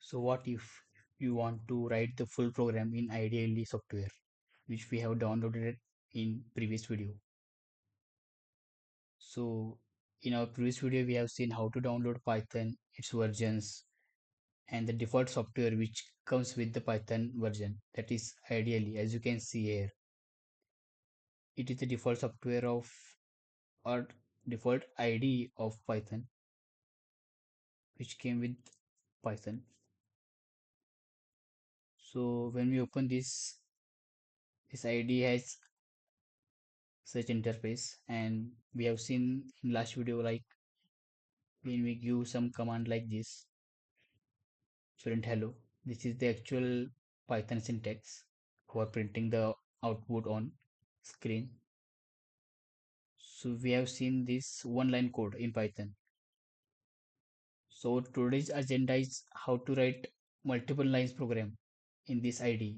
So what if you want to write the full program in IDLE software, which we have downloaded in previous video. So in our previous video, we have seen how to download Python, its versions, and the default software which comes with the Python version. That is IDLE, as you can see here. It is the default software of or default IDE of Python, which came with Python. So when we open this IDE has such interface, and we have seen in last video, like when we give some command like this, print hello, this is the actual Python syntax for printing the output on screen. So we have seen this one line code in Python. So today's agenda is how to write multiple lines program in this IDE.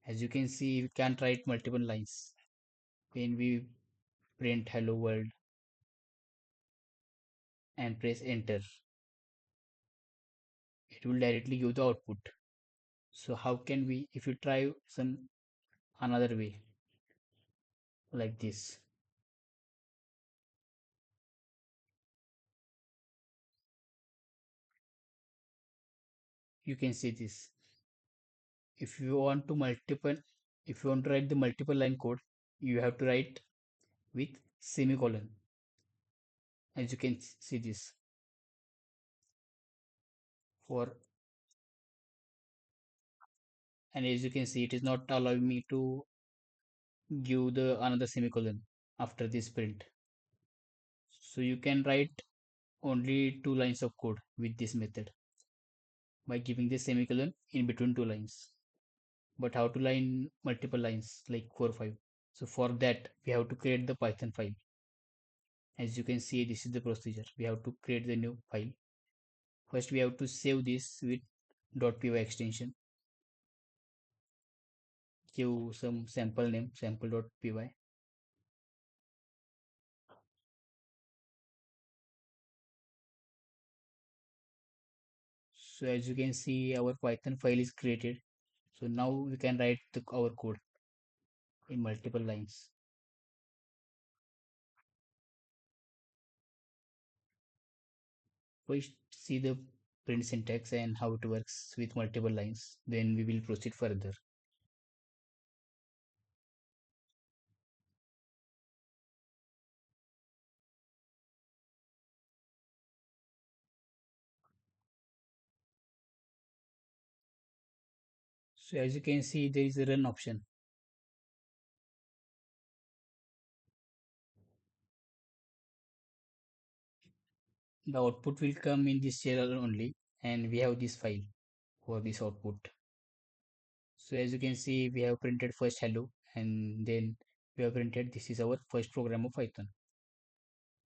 As you can see, we can write multiple lines. When we print hello world and press enter, it will directly give the output. So how can we, if you try some another way like this, you can see this. If you want to multiple, if you want to write the multiple line code, you have to write with semicolon. As you can see this for, and as you can see, it is not allowing me to give the another semicolon after this print. So you can write only two lines of code with this method by giving the semicolon in between two lines. But how to line multiple lines like 4 5? So for that we have to create the Python file. As you can see, this is the procedure. We have to create the new file. First we have to save this with .py extension. Give some sample name, sample.py. So as you can see, our Python file is created. So now we can write our code in multiple lines. First see the print syntax and how it works with multiple lines. Then we will proceed further. So as you can see, there is a run option. The output will come in this shell only, and we have this file for this output. So as you can see, we have printed first hello, and then we have printed this is our first program of Python.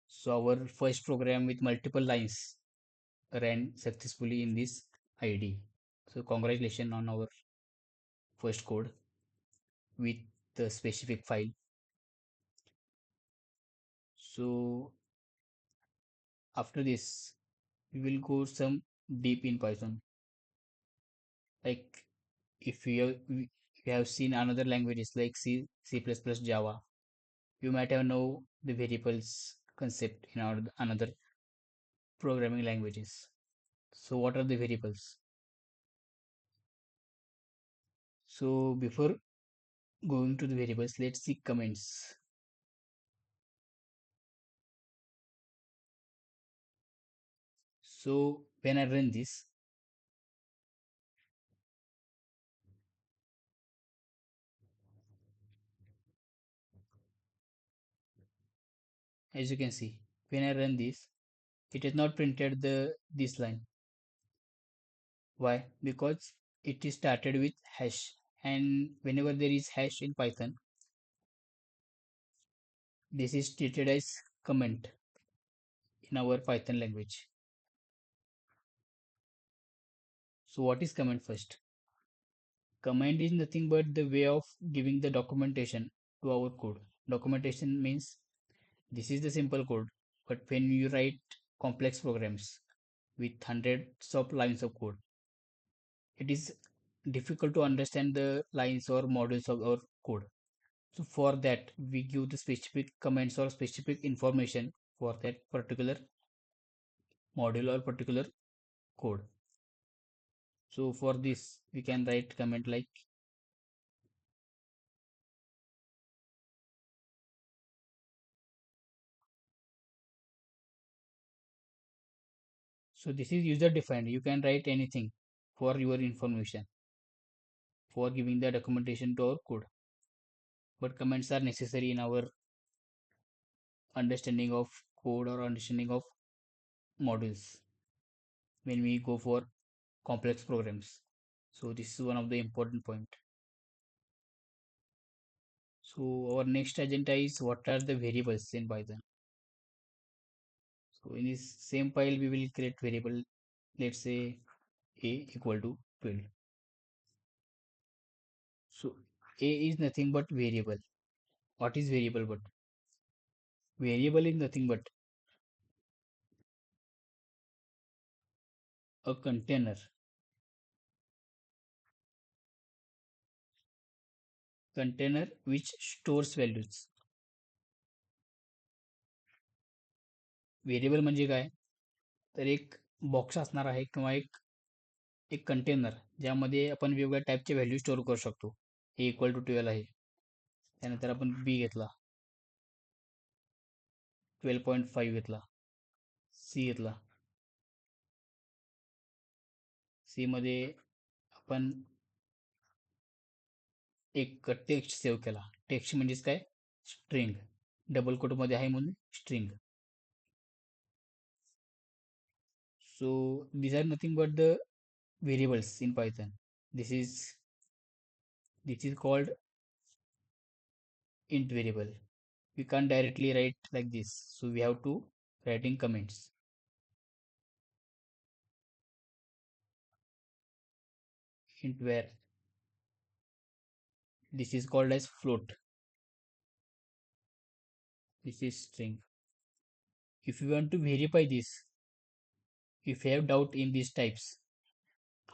So our first program with multiple lines ran successfully in this IDE. So congratulations on our first code with the specific file. So after this, we will go some deep in Python. Like if you have seen another languages like C++, Java, you might have know the variables concept in another programming languages. So what are the variables? So before going to the variables, let's see comments. So when I run this, as you can see, when I run this, it has not printed this line. Why? Because it is started with hash, and whenever there is hash in Python, this is treated as comment in our Python language. So what is comment first? Comment is nothing but the way of giving the documentation to our code. Documentation means this is the simple code, but when you write complex programs, with hundreds of lines of code. It is difficult to understand the lines or modules of our code. So for that, we give the specific comments or specific information for that particular module or particular code. So for this, we can write comment like, so this is user defined. You can write anything for your information for giving the documentation to our code. But comments are necessary in our understanding of code or understanding of modules when we go for complex programs. So this is one of the important point. So our next agenda is what are the variables in Python. So in this same file we will create variable, let's say a equal to 12. So a is nothing but variable. What is variable? But variable is nothing but a container which stores values. Variable म्हणजे काय? तर एक box असणार आहे किंवा एक एक container ज्यामध्ये आपण वेगवेगळ्या टाईपचे व्हॅल्यू स्टोअर करू शकतो. ए इक्वल टू 12 आहे. त्यानंतर आपण बी घेतला, 12.5 घेतला, सी घेतला. सी मध्ये आपण एक टेक्स्ट सेव्ह केला. टेक्स्ट म्हणजेच काय? स्ट्रिंग. डबल कोटमध्ये आहे म्हणून string. So these are nothing but the variables in Python. This is this is called int variable. We can't directly write like this, so we have to write in comments. Int where this is called as float. This is string. If you want to verify this, if you have doubt in these types,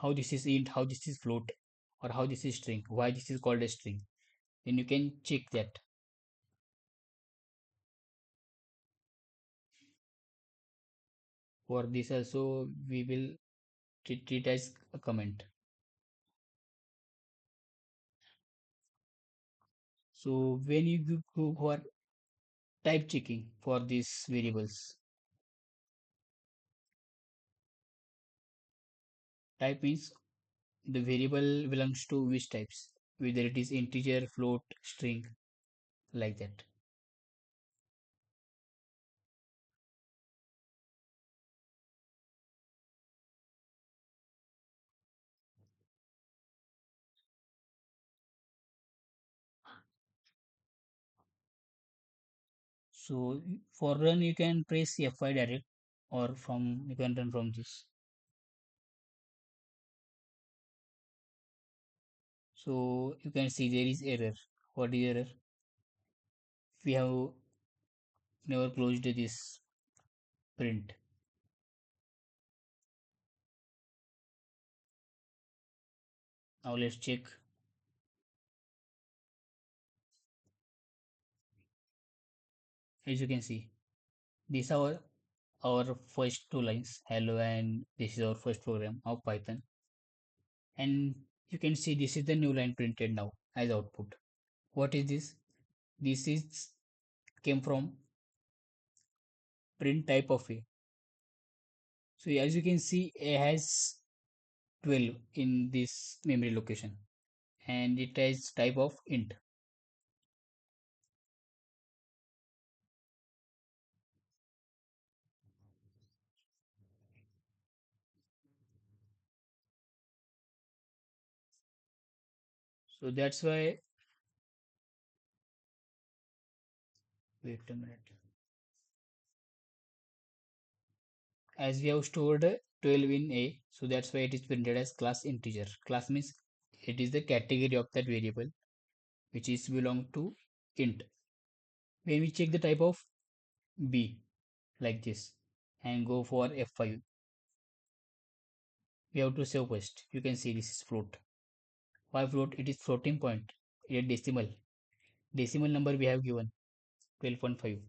how this is int, how this is float, or how this is string, why this is called a string, then you can check that. For this also we will treat it as a comment. So when you go for type checking for these variables, type means the variable belongs to which types, whether it is integer, float, string, like that. So for run you can press F5 direct, or from you can run from this. So you can see there is error. What is error? We have never closed this print. Now let's check. As you can see, these are our first two lines, hello, and this is our first program of Python. And you can see this is the new line printed now as output. What is this? This is came from print type of A. So as you can see, A has 12 in this memory location and it has type of int. So that's why, wait a minute. As we have stored 12 in A, so that's why it is printed as class integer. Class means it is the category of that variable which is belong to int. When we check the type of B like this and go for F5, we have to save first. You can see this is float. Why float? It is floating point. A decimal. Decimal number we have given 12.5.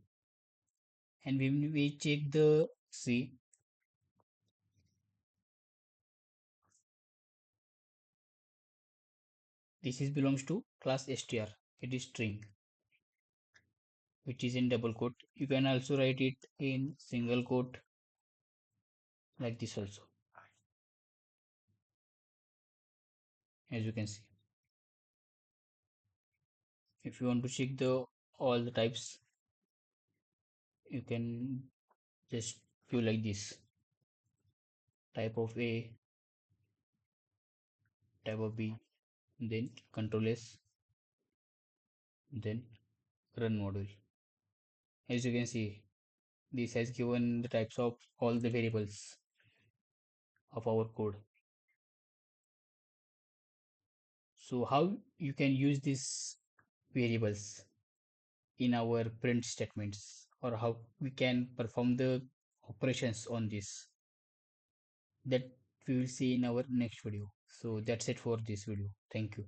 And when we check the C, this is belongs to class str. It is string, which is in double quote. You can also write it in single quote like this also, as you can see. If you want to check the all the types, you can just view like this: type of A, type of B, then control S, then run module. As you can see, this has given the types of all the variables of our code. So how you can use these variables in our print statements, or how we can perform the operations on this, that we will see in our next video. So that's it for this video. Thank you.